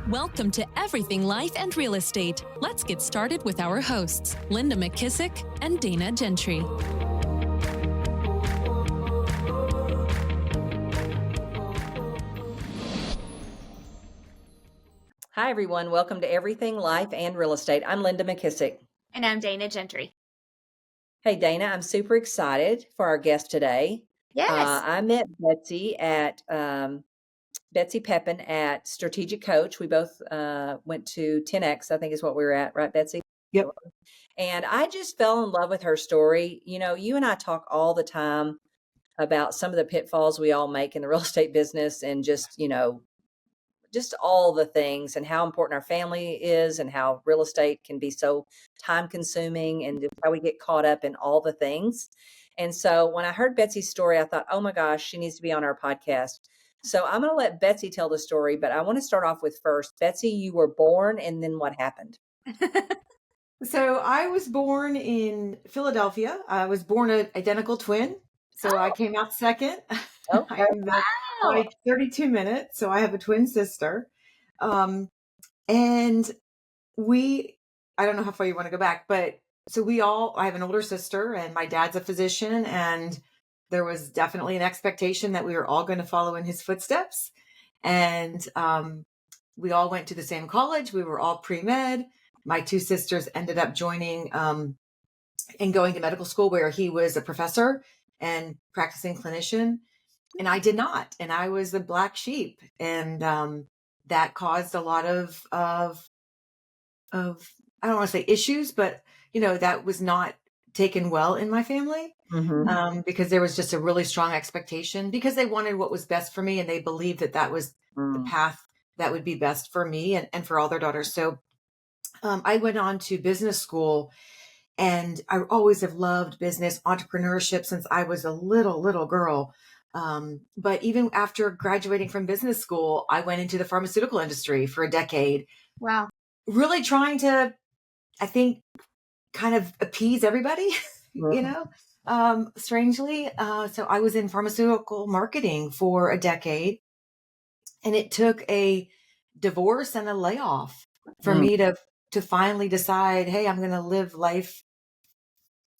Welcome to Everything Life and Real Estate. Let's get started with our hosts, Linda McKissack and Dana Gentry. Hi, everyone. Welcome to Everything Life and Real Estate. I'm Linda McKissack. And I'm Dana Gentry. Hey, Dana, I'm super excited for our guest today. Yes. I met Betsy at Betsy Pepine at Strategic Coach. We both went to 10X, I think is what we were at, right, Betsy? Yep. And I just fell in love with her story. You know, you and I talk all the time about some of the pitfalls we all make in the real estate business and just all the things and how important our family is and how real estate can be so time consuming and how we get caught up in all the things. And so when I heard Betsy's story, I thought, oh my gosh, she needs to be on our podcast. So I'm going to let Betsy tell the story, but I want to start off with first. Betsy, you were born, and then what happened? So I was born in Philadelphia. I was born an identical twin. So I came out second. Okay. I'm by 32 minutes. So I have a twin sister. And I don't know how far you want to go back, but so I have an older sister and my dad's a physician, and there was definitely an expectation that we were all going to follow in his footsteps. And we all went to the same college. We were all pre-med. My two sisters ended up joining and going to medical school where he was a professor and practicing clinician. And I did not. And I was the black sheep. And that caused a lot of I don't want to say issues, but, that was not taken well in my family. Mm-hmm. Because there was just a really strong expectation because they wanted what was best for me. And they believed that was the path that would be best for me and for all their daughters. So I went on to business school, and I always have loved business, entrepreneurship since I was a little girl. But even after graduating from business school, I went into the pharmaceutical industry for a decade. Wow. Really trying to, I think, kind of appease everybody, strangely. So I was in pharmaceutical marketing for a decade, and it took a divorce and a layoff for me to finally decide, hey, I'm going to live life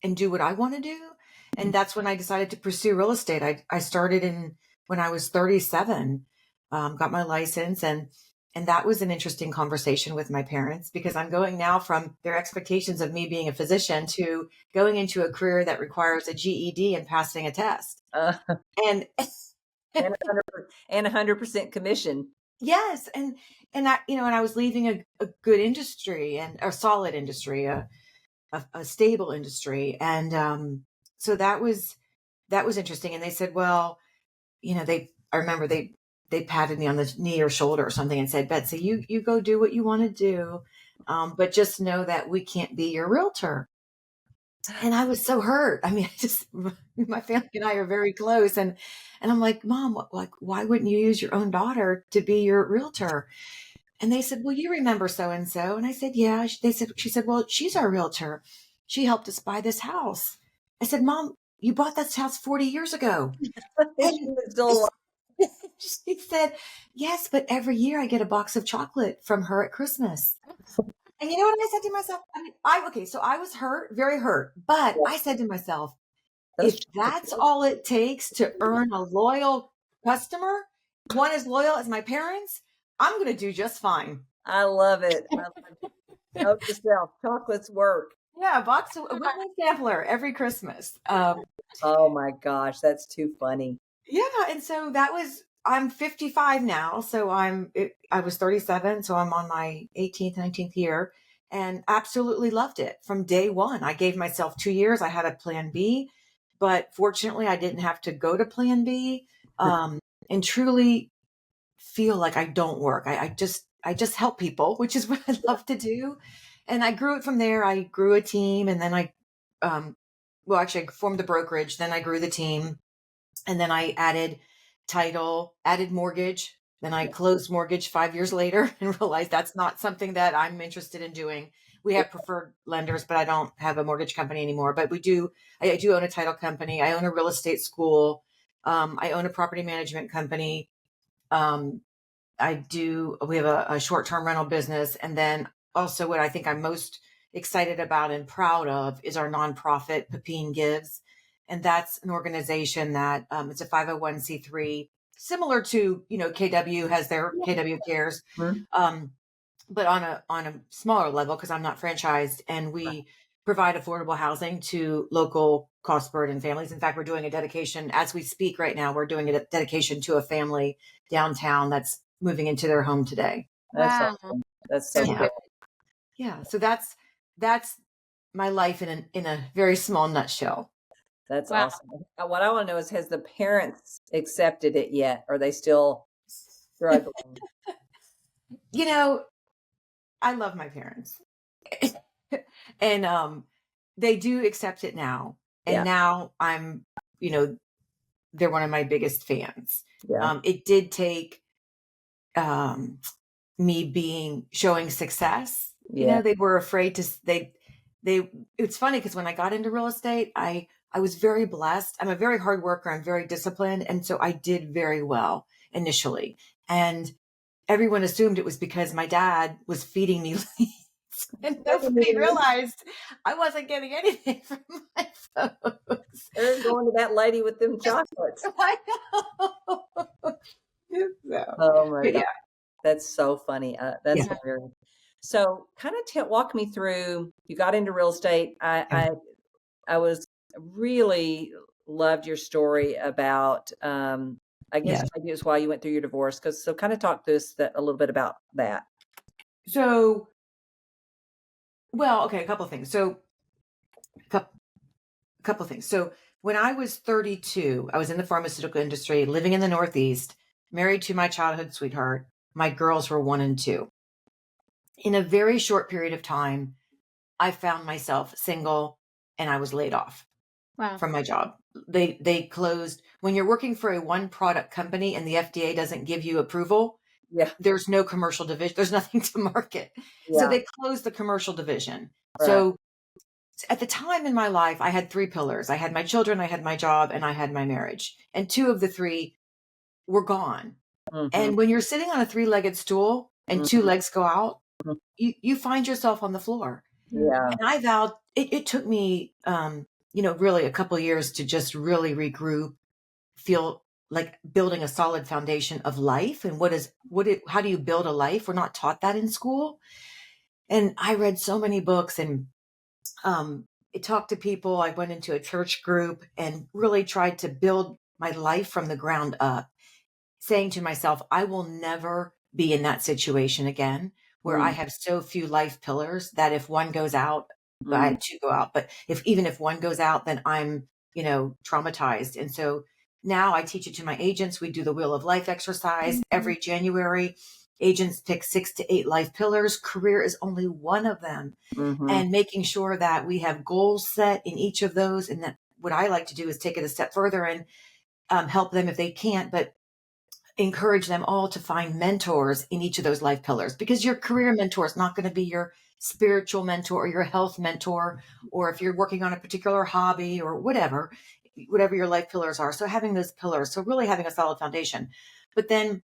and do what I want to do. And that's when I decided to pursue real estate. I started when I was 37, got my license, and that was an interesting conversation with my parents because I'm going now from their expectations of me being a physician to going into a career that requires a GED and passing a test. And 100% commission. Yes. And I was leaving a good industry and a solid industry, a stable industry. And so that was interesting. And they said, well, I remember they patted me on the knee or shoulder or something and said, Betsy, you go do what you want to do. But just know that we can't be your realtor. And I was so hurt. I mean, my family and I are very close. And I'm like, Mom, why wouldn't you use your own daughter to be your realtor? And they said, well, you remember so-and-so. And I said, yeah. She said, well, she's our realtor. She helped us buy this house. I said, Mom, you bought this house 40 years ago. She said, yes, but every year I get a box of chocolate from her at Christmas. And you know what I said to myself? So I was hurt, very hurt. But I said to myself, if that's all it takes to earn a loyal customer, one as loyal as my parents, I'm going to do just fine. I love it. Help yourself. Chocolates work. Yeah, a box with my sampler every Christmas. Oh my gosh, that's too funny. Yeah, and so I'm 55 now, so I was 37, so I'm on my 18th, 19th year, and absolutely loved it from day one. I gave myself 2 years. I had a plan B, but fortunately I didn't have to go to plan B, and truly feel like I don't work. I just help people, which is what I love to do. And I grew it from there. I grew a team, and then I formed the brokerage. Then I grew the team, and then I added title, added mortgage. Then I closed mortgage 5 years later and realized that's not something that I'm interested in doing. We have preferred lenders, but I don't have a mortgage company anymore. But I do own a title company. I own a real estate school. I own a property management company. we have a short-term rental business. And then also what I think I'm most excited about and proud of is our nonprofit Pepine Gives. And that's an organization that it's a 501c3, similar to, KW has their KW Cares, but on a smaller level because I'm not franchised. And we provide affordable housing to local cost burden families. In fact, we're doing a dedication as we speak right now. We're doing a dedication to a family downtown that's moving into their home today. That's Wow. awesome. That's so Yeah. good. Yeah. So that's my life in a very small nutshell. That's Wow. awesome. What I want to know is, has the parents accepted it yet? Are they still struggling? I love my parents. And they do accept it now. And Yeah. now I'm, they're one of my biggest fans. Yeah. It did take me showing success. Yeah. They were afraid to, it's funny because when I got into real estate, I was very blessed. I'm a very hard worker. I'm very disciplined. And so I did very well initially. And everyone assumed it was because my dad was feeding me leads. And nobody realized I wasn't getting anything from my folks. They're going to that lady with them chocolates. I know. So, Oh my but God. yeah. That's so funny. That's Yeah. hilarious. So kind of walk me through, you got into real estate. I was really loved your story about, I guess Yes. maybe it was while you went through your divorce. So kind of talk to us a little bit about that. So, well, okay, a couple of things. So, a couple of things. So, when I was 32, I was in the pharmaceutical industry, living in the Northeast, married to my childhood sweetheart. My girls were 1 and 2. In a very short period of time, I found myself single and I was laid off Wow. from my job. They closed. When you're working for a one product company and the FDA doesn't give you approval, Yeah. there's no commercial division. There's nothing to market. So Yeah. they closed the commercial division. Right. So at the time in my life, I had 3 pillars. I had my children, I had my job, and I had my marriage. And 2 of the 3 were gone. Mhm. And when you're sitting on a 3-legged stool and 2 legs go out, Mhm. you find yourself on the floor. Yeah. And I vowed it took me, really a couple of years to just really regroup, feel like building a solid foundation of life. And how do you build a life? We're not taught that in school. And I read so many books and I talked to people. I went into a church group and really tried to build my life from the ground up, saying to myself, I will never be in that situation again where I have so few life pillars that if one goes out, I had 2 go out. But even if one goes out, then I'm, traumatized. And so now I teach it to my agents. We do the Wheel of Life exercise every January. Agents pick 6 to 8 life pillars. Career is only one of them. Mhm. And making sure that we have goals set in each of those. And that what I like to do is take it a step further and help them if they can't, but encourage them all to find mentors in each of those life pillars, because your career mentor is not going to be your spiritual mentor or your health mentor, or if you're working on a particular hobby or whatever your life pillars are. So having those pillars, so really having a solid foundation. But then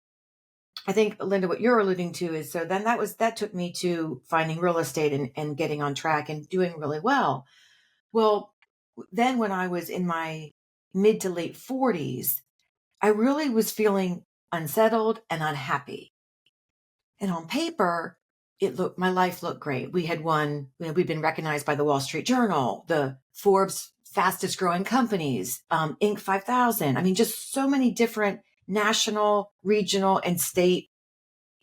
I think, Linda, what you're alluding to is, so then that took me to finding real estate and getting on track and doing really well. Well, then when I was in my mid to late 40s, I really was feeling unsettled and unhappy. And on paper, my life looked great. We had we'd been recognized by the Wall Street Journal, the Forbes fastest growing companies, Inc. 5000. I mean, just so many different national, regional, and state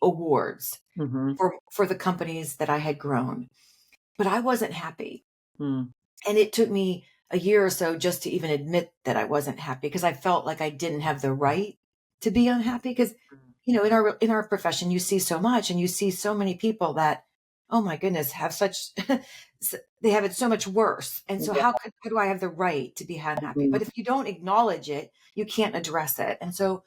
awards Mhm. for the companies that I had grown. But I wasn't happy. Mm. And it took me a year or so just to even admit that I wasn't happy, because I felt like I didn't have the right to be unhappy. Because, in our profession, you see so much, and you see so many people that, oh my goodness, have such, they have it so much worse. And so how do I have the right to be unhappy? But if you don't acknowledge it, you can't address it. And so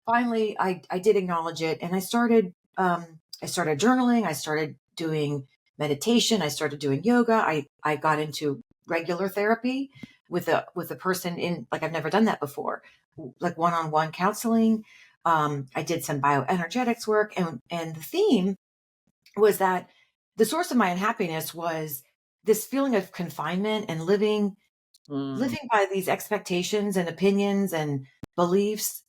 finally I did acknowledge it, and I started journaling. I started doing meditation. I started doing yoga. I got into regular therapy with a person in, like, I've never done that before, like one-on-one counseling. I did some bioenergetics work, and the theme was that the source of my unhappiness was this feeling of confinement and living by these expectations and opinions and beliefs.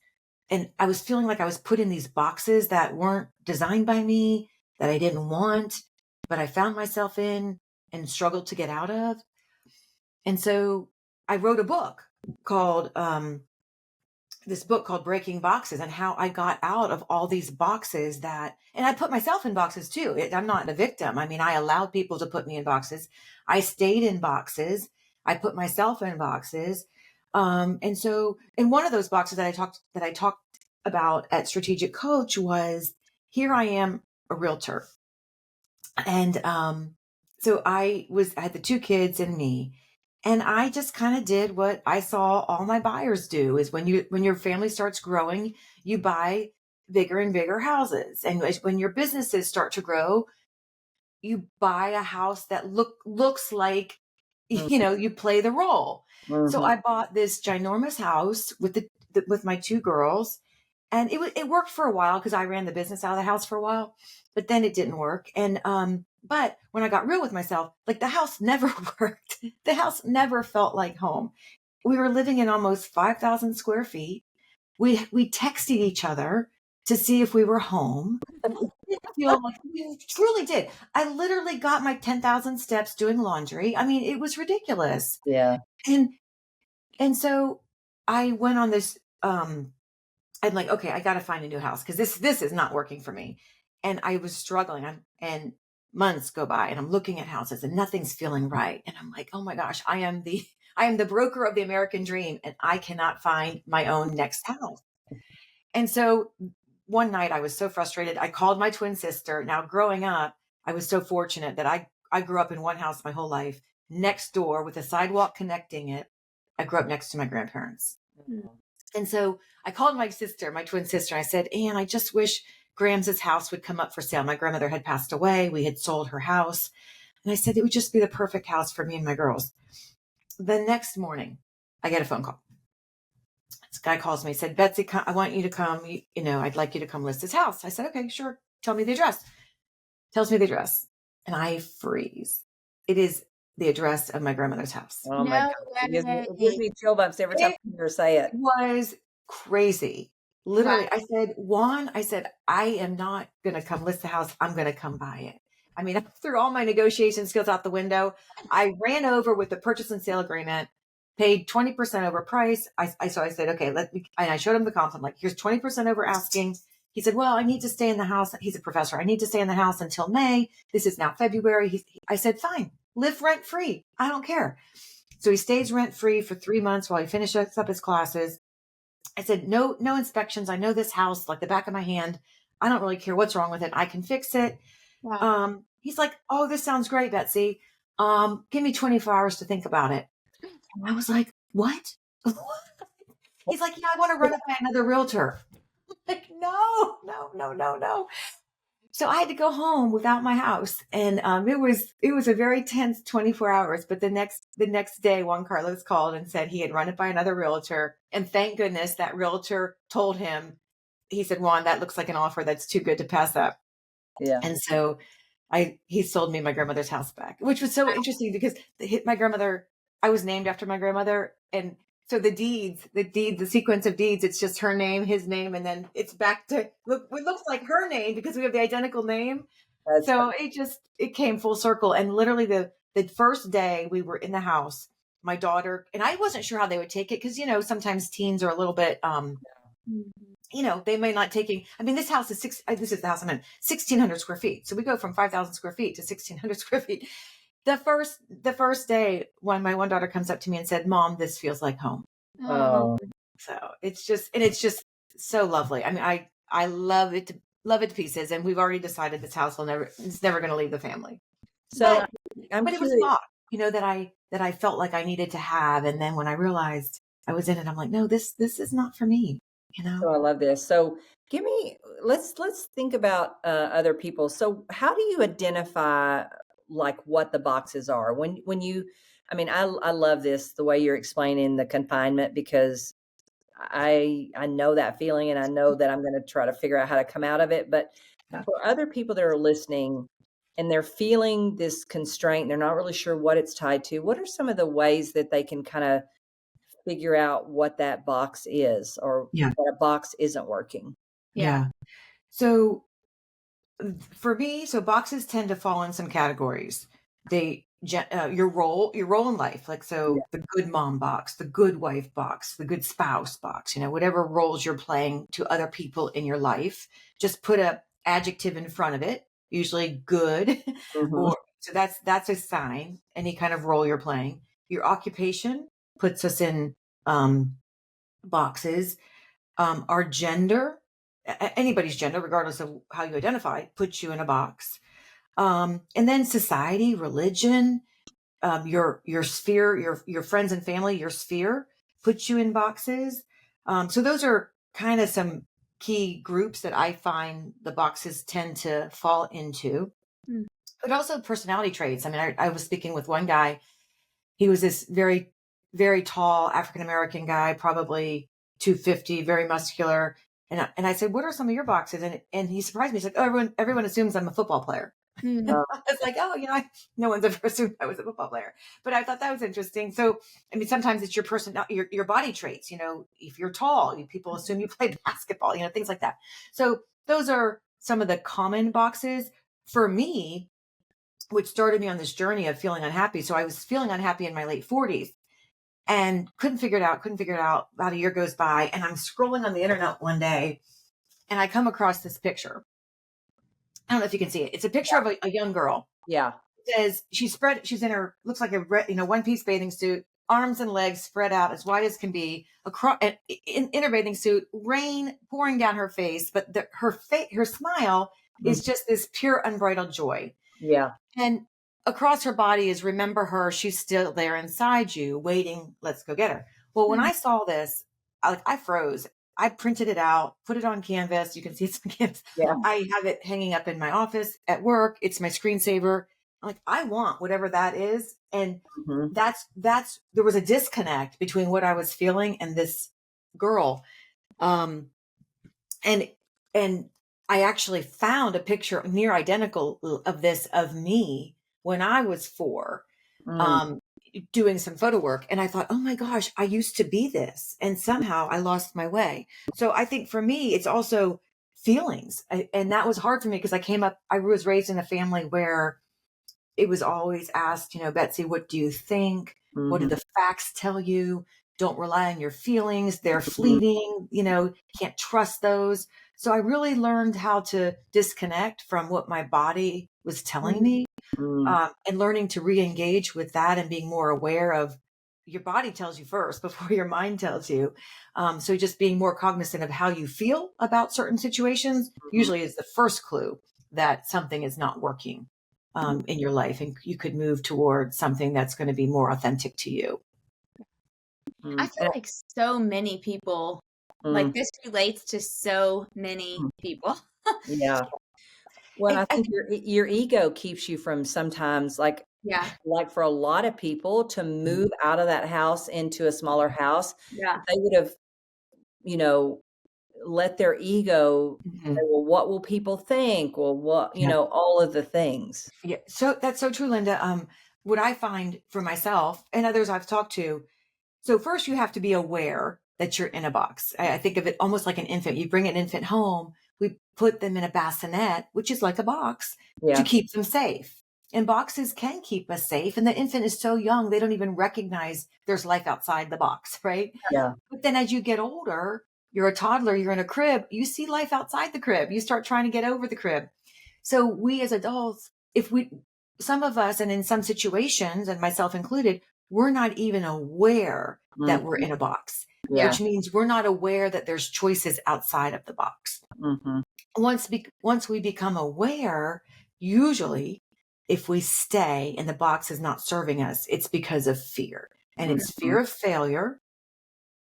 And I was feeling like I was put in these boxes that weren't designed by me, that I didn't want, but I found myself in and struggled to get out of. And so I wrote a book called, this book called Breaking Boxes, and how I got out of all these boxes and I put myself in boxes too. I'm not a victim. I mean, I allowed people to put me in boxes. I stayed in boxes. I put myself in boxes. And so in one of those boxes that I talked about at Strategic Coach was, here I am, a realtor. And, so I had the 2 kids and me. And I just kind of did what I saw all my buyers do, is when your family starts growing, you buy bigger and bigger houses. And when your businesses start to grow, you buy a house that looks like, you play the role. So I bought this ginormous house with my 2 girls, and it worked for a while because I ran the business out of the house for a while, but then it didn't work. And, but when I got real with myself, like, the house never worked. The house never felt like home. We were living in almost 5,000 square feet. We texted each other to see if we were home. We truly did. I literally got my 10,000 steps doing laundry. I mean, it was ridiculous. Yeah. And so I went on this, I'm like, okay, I got to find a new house because this is not working for me. And I was struggling, and months go by, and I'm looking at houses and nothing's feeling right. And I'm like, oh my gosh, I am the broker of the American dream, and I cannot find my own next house. And so one night I was so frustrated. I called my twin sister. Now, growing up, I was so fortunate that I grew up in one house my whole life. Next door, with a sidewalk connecting it, I grew up next to my grandparents. And so I called my twin sister. I said, Ann, I just wish Grams's house would come up for sale. My grandmother had passed away. We had sold her house. And I said, it would just be the perfect house for me and my girls. The next morning, I get a phone call. This guy calls me, said, Betsy, I want you to come. I'd like you to come list this house. I said, okay, sure. Tell me the address. Tells me the address. And I freeze. It is the address of my grandmother's house. Oh my God. It gives me chill bumps every time I hear her say it. It was crazy. Literally, I said, Juan, I am not going to come list the house. I'm going to come buy it. I mean, I threw all my negotiation skills out the window. I ran over with the purchase and sale agreement, paid 20% over price. So I said, okay, and I showed him the comps. I'm like, here's 20% over asking. He said, well, I need to stay in the house. He's a professor. I need to stay in the house until May. This is now February. I said, fine, live rent free. I don't care. So he stays rent free for 3 months while he finishes up his classes. I said, no inspections. I know this house like the back of my hand. I don't really care what's wrong with it. I can fix it. Wow. He's like, oh, this sounds great, Betsy. Give me 24 hours to think about it. And I was like, what? He's like, yeah, I want to run it by another realtor. I'm like, no. So I had to go home without my house. And it was a very tense 24 hours. But the next day, Juan Carlos called and said he had run it by another realtor. And thank goodness that realtor told him, he said, Juan, that looks like an offer that's too good to pass up. Yeah. And so he sold me my grandmother's house back, which was so interesting because my grandmother, I was named after my grandmother. And so the sequence of deeds, it's just her name, his name, and then it's back to, it looks like her name because we have the identical name. So it came full circle. And literally the first day we were in the house, my daughter, and I wasn't sure how they would take it because, sometimes teens are a little bit, they may not taking, I mean, this house is this is the house I'm in, 1,600 square feet. So we go from 5,000 square feet to 1,600 square feet. The first day when my one daughter comes up to me and said, Mom, this feels like home. Oh. So it's just so lovely. I mean, I love it to pieces. And we've already decided this house it's never going to leave the family. So but it was a thought, that I felt like I needed to have. And then when I realized I was in it, I'm like, no, this is not for me. So I love this. So let's think about other people. So how do you identify like what the boxes are when you, I mean, I love this, the way you're explaining the confinement, because I know that feeling, and I know that I'm going to try to figure out how to come out of it. But Yeah. for other people that are listening and they're feeling this constraint, they're not really sure what it's tied to, what are some of the ways that they can kind of figure out what that box is, or Yeah. that a box isn't working? Yeah. So for me, so boxes tend to fall in some categories. Your role in life, like, Yeah. so the good mom box, the good wife box, the good spouse box, whatever roles you're playing to other people in your life, just put a adjective in front of it, usually good, Mhm. or so that's a sign, any kind of role you're playing. Your occupation puts us in boxes. Our gender, anybody's gender, regardless of how you identify, puts you in a box. And then society, religion, your sphere, your friends and family, your sphere puts you in boxes. So those are kind of some key groups that I find the boxes tend to fall into. Mm. But also personality traits. I mean, I was speaking with one guy. He was this very, very tall African American guy, probably 250, very muscular. And I said, "What are some of your boxes?" And he surprised me. He's like, "Oh, everyone assumes I'm a football player." Mm. Oh, I was like, "Oh, no one's ever assumed I was a football player." But I thought that was interesting. So, I mean, sometimes it's your your body traits. If you're tall, people assume you play basketball. Things like that. So those are some of the common boxes for me, which started me on this journey of feeling unhappy. So I was feeling unhappy in my late 40s and couldn't figure it out. About a year goes by and I'm scrolling on the internet one day and I come across this picture. I don't know if you can see it. It's a picture of a young girl. yeah. It says she's in her, looks like a one piece bathing suit, arms and legs spread out as wide as can be, across in her bathing suit, rain pouring down her face, but her smile is just this pure unbridled joy. Yeah. And across her body is remember her, she's still there inside you, waiting, let's go get her. Well, when I saw this, I froze. I printed it out, put it on Canvas. You can see it's on Canvas. Yeah. I have it hanging up in my office at work. It's my screensaver. I'm like, I want whatever that is. And Mhm. there was a disconnect between what I was feeling and this girl. Um, and and I actually found a picture near identical of me when I was 4, Mm. doing some photo work. And I thought, oh my gosh, I used to be this. And somehow I lost my way. So I think for me, it's also feelings. And that was hard for me because I was raised in a family where it was always asked, Betsy, what do you think? What do Mhm. the facts tell you? Don't rely on your feelings. They're Mhm. fleeting, can't trust those. So I really learned how to disconnect from what my body was telling me, Mm. and learning to re-engage with that and being more aware of your body tells you first before your mind tells you. So just being more cognizant of how you feel about certain situations Mhm. usually is the first clue that something is not working in your life, and you could move toward something that's going to be more authentic to you. I Mm. feel like so many people, like Mm. this relates to so many people. Yeah. Well, I I think think, your ego keeps you from sometimes, Yeah. like for a lot of people to move out of that house into a smaller house, Yeah. if they would have, you know, let their ego say, Mhm. "Well, what will people think?" Well, Yeah. all of the things. Yeah. So that's so true, Linda. What I find for myself and others I've talked to, so first you have to be aware that you're in a box. I think of it almost like an infant. You bring an infant home, we put them in a bassinet, which is like a box, to Yeah. keep them safe. And boxes can keep us safe. And the infant is so young, they don't even recognize there's life outside the box, right? Yeah. But then as you get older, you're a toddler, you're in a crib, you see life outside the crib. You start trying to get over the crib. So we as adults, some of us, and in some situations, and myself included, we're not even aware that we're Mhm. in a box, Yeah. which means we're not aware that there's choices outside of the box. Mhm. Once we become aware, usually if we stay and the box is not serving us, it's because of fear. And it's Mhm. fear of failure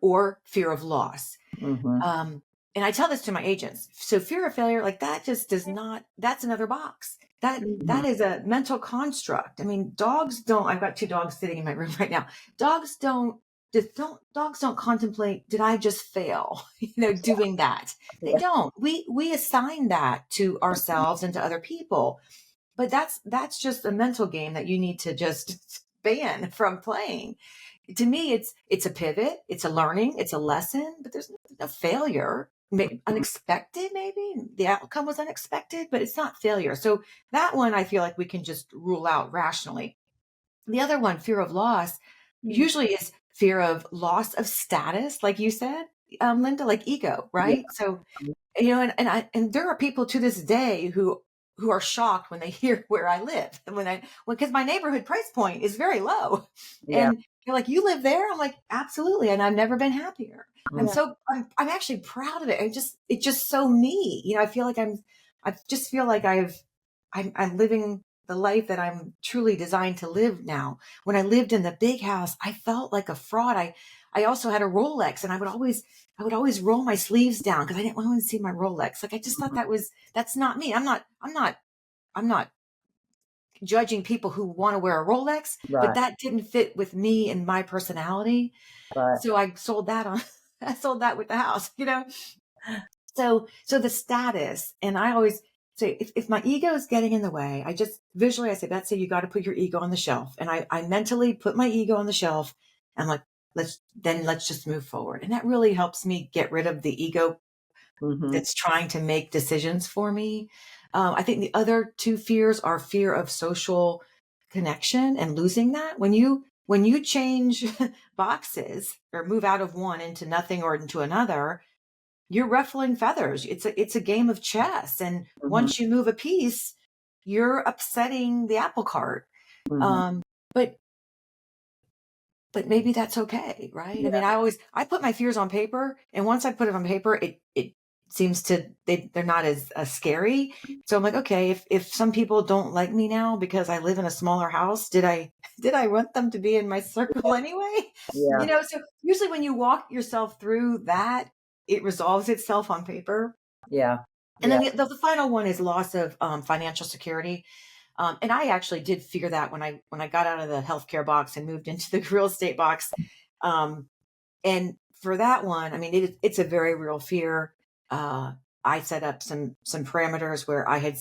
or fear of loss. Mhm. Um, and I tell this to my agents. So fear of failure, like that just does not, that's another box. That Mhm. is a mental construct. I mean, dogs don't, I've got 2 dogs sitting in my room right now. Dogs don't dogs don't contemplate, did I just fail, doing that? They Yeah. don't. We assign that to ourselves and to other people, but that's just a mental game that you need to just ban from playing. To me, it's a pivot, it's a learning, it's a lesson, but there's no failure. Unexpected, maybe the outcome was unexpected, but it's not failure. So that one, I feel like we can just rule out rationally. The other one, fear of loss, usually is fear of loss of status, like you said, Linda, like ego, Yeah. right? So, and there are people to this day who are shocked when they hear where I live, and because my neighborhood price point is very low, Yeah. and they're like, "You live there?" I'm like, "Absolutely," and I've never been happier. Mhm. I'm actually proud of it. It's just so me. I just feel like I'm living the life that I'm truly designed to live now. When I lived in the big house, I felt like a fraud. I also had a Rolex, and I would always roll my sleeves down because I didn't want to see my Rolex. Like I just thought that's not me. I'm not judging people who want to wear a Rolex, but Right. that didn't fit with me and my personality. Right. So I sold that on, I sold that with the house. So the status, and I always say, if my ego is getting in the way, I just visually, I say, Betsy, you got to put your ego on the shelf. And I mentally put my ego on the shelf. And like, let's just move forward. And that really helps me get rid of the ego Mhm. that's trying to make decisions for me. I think the other two fears are fear of social connection and losing that. When you change boxes or move out of one into nothing or into another, you're ruffling feathers. It's a game of chess. And Mhm. once you move a piece, you're upsetting the apple cart. Mhm. Um, but but maybe that's okay, right? I Yeah. mean, I put my fears on paper, and once I put it on paper, it seems they're not as scary. So I'm like, okay, if some people don't like me now because I live in a smaller house, did I did I want them to be in my circle anyway? Yeah. So usually when you walk yourself through that, it resolves itself on paper. Yeah. And Yeah. then the final one is loss of financial security. And I actually did figure that when I got out of the healthcare box and moved into the real estate box. Um, and for that one, I mean, it's a very real fear. Uh, I set up some parameters where I had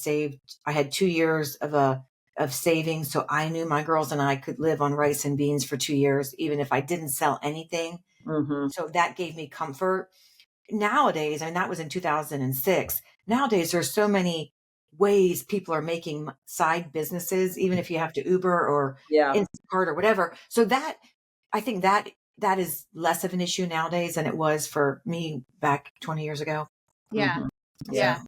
2 years of savings, so I knew my girls and I could live on rice and beans for 2 years, even if I didn't sell anything. Mhm. So that gave me comfort. Nowadays, and that was in 2006. Nowadays, there's so many ways people are making side businesses, even if you have to Uber or Yeah. Instacart or whatever. So that I think that is less of an issue nowadays than it was for me back 20 years ago. Yeah. Mhm. Yeah. Yeah.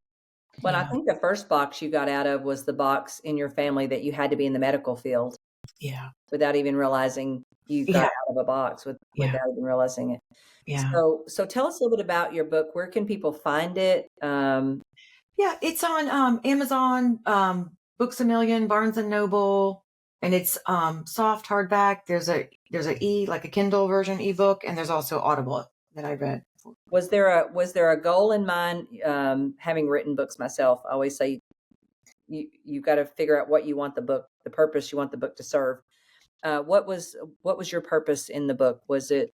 Well, I Yeah. think the first box you got out of was the box in your family that you had to be in the medical field Yeah. without even realizing you got Yeah. out of a box Yeah. without even realizing it. Yeah. So tell us a little bit about your book. Where can people find it? Yeah. It's on Amazon, Books a Million, Barnes and Noble, and it's soft hardback. There's a like a Kindle version ebook, and there's also Audible that I read. Was there a goal in mind? Having written books myself, I always say you got to figure out what you want the purpose you want the book to serve. What was your purpose in the book? Was it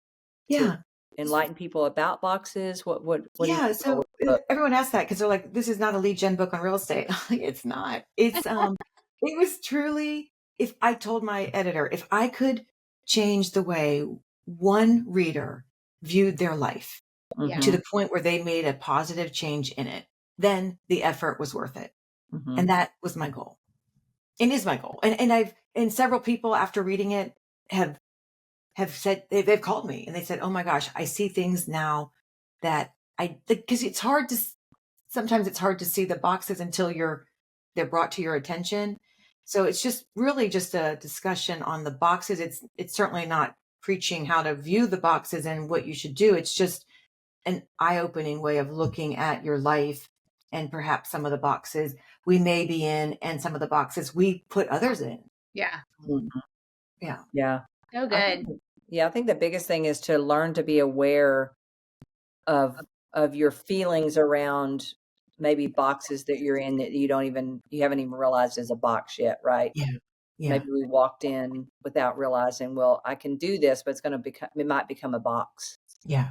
to Yeah. enlighten people about boxes? What do you Yeah, think the goal so of the book? everyone asks that because they're like, "This is not a lead gen book on real estate." It's not. It was truly. If I told my editor, if I could change the way one reader viewed their life Yeah. to Mhm. the point where they made a positive change in it, then the effort was worth it, Mhm. and that was my goal. It is my goal, and several people after reading it have said they've called me and they said, "Oh my gosh, I see things now that I because sometimes it's hard to see the boxes until they're brought to your attention." So it's just really just a discussion on the boxes. It's certainly not preaching how to view the boxes and what you should do. It's just an eye-opening way of looking at your life and perhaps some of the boxes we may be in and some of the boxes we put others in. Yeah. Mhm. Yeah. Yeah. So I think good. yeah, I think the biggest thing is to learn to be aware of your feelings around maybe boxes that you're in that you haven't even realized is a box yet, right? Yeah. maybe we walked in without realizing, well, I can do this, but it might become a box. Yeah.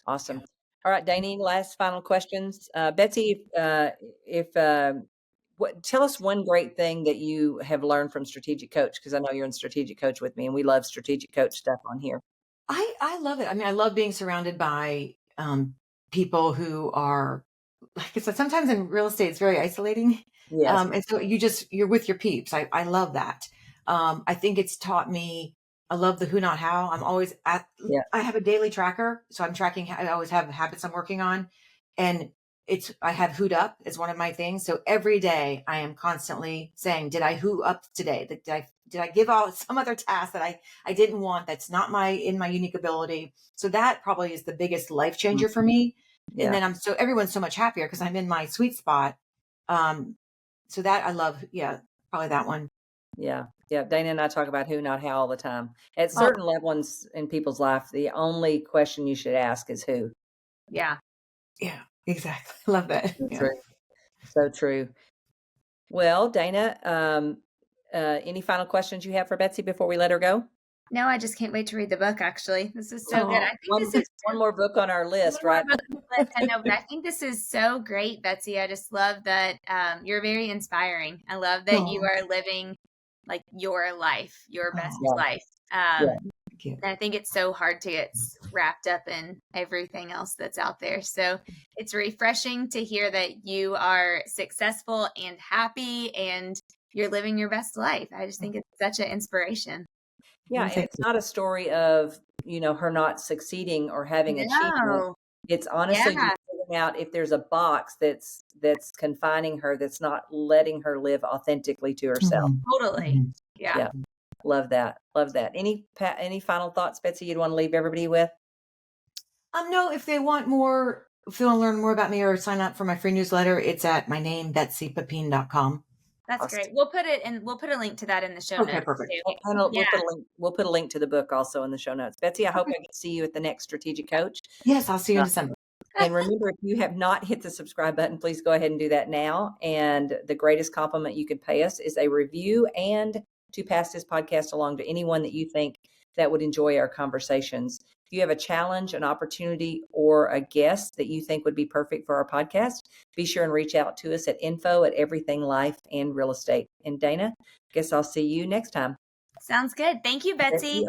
Awesome. All right, Dana, last final questions. Betsy, tell us one great thing that you have learned from Strategic Coach, because I know you're in Strategic Coach with me, and we love Strategic Coach stuff on here. I love it. I mean, I love being surrounded by people who are, like I said, sometimes in real estate, it's very isolating. Yes. And so you're with your peeps. I love that. I think it's taught me, I love the who, not how. I'm always I have a daily tracker. So I'm tracking, I always have habits I'm working on. And I have who'd up as one of my things. So every day I am constantly saying, did I who up today? Did I give out some other task that I didn't want? That's not in my unique ability. So that probably is the biggest life changer for me. Yeah. And then everyone's so much happier because I'm in my sweet spot. So that I love. Yeah, probably that one. Yeah. Yeah. Dana and I talk about who, not how all the time. At certain levels in people's life, the only question you should ask is who. Yeah. Yeah, exactly. Love that. That's Yeah. true. So true. Well, Dana, any final questions you have for Betsy before we let her go? No, I just can't wait to read the book, actually. This is so good. I think this is one more book on our list, right? I know, but I think this is so great, Betsy. I just love that you're very inspiring. I love that you are living like your life, your best life. Thank you. And I think it's so hard to get wrapped up in everything else that's out there. So it's refreshing to hear that you are successful and happy and you're living your best life. I just think it's such an inspiration. Yeah, and it's not a story of, her not succeeding or having achievement. It's honestly figuring out if there's a box that's confining her, that's not letting her live authentically to herself. Totally. Yeah. Love that. Love that. Any final thoughts, Betsy, you'd want to leave everybody with? No, if they want more, if they want to learn more about me or sign up for my free newsletter, it's at my name, betsypepine.com. That's awesome. Great. We'll put a link to that in the show notes. Okay, perfect. Too. And we'll put a link to the book also in the show notes. Betsy, I hope I can see you at the next Strategic Coach. Yes, I'll see you in December. And remember, if you have not hit the subscribe button, please go ahead and do that now. And the greatest compliment you could pay us is a review and to pass this podcast along to anyone that you think that would enjoy our conversations. If you have a challenge, an opportunity, or a guest that you think would be perfect for our podcast, be sure and reach out to us at info@everything life and real estate. And Dana, I guess I'll see you next time. Sounds good. Thank you, Betsy.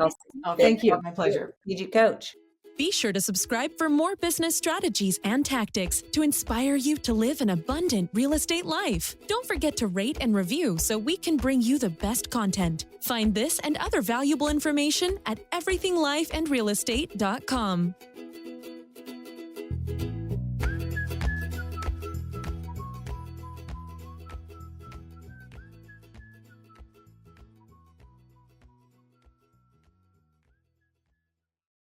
Thank you. My pleasure. Strategic Coach. Be sure to subscribe for more business strategies and tactics to inspire you to live an abundant real estate life. Don't forget to rate and review so we can bring you the best content. Find this and other valuable information at everythinglifeandrealestate.com.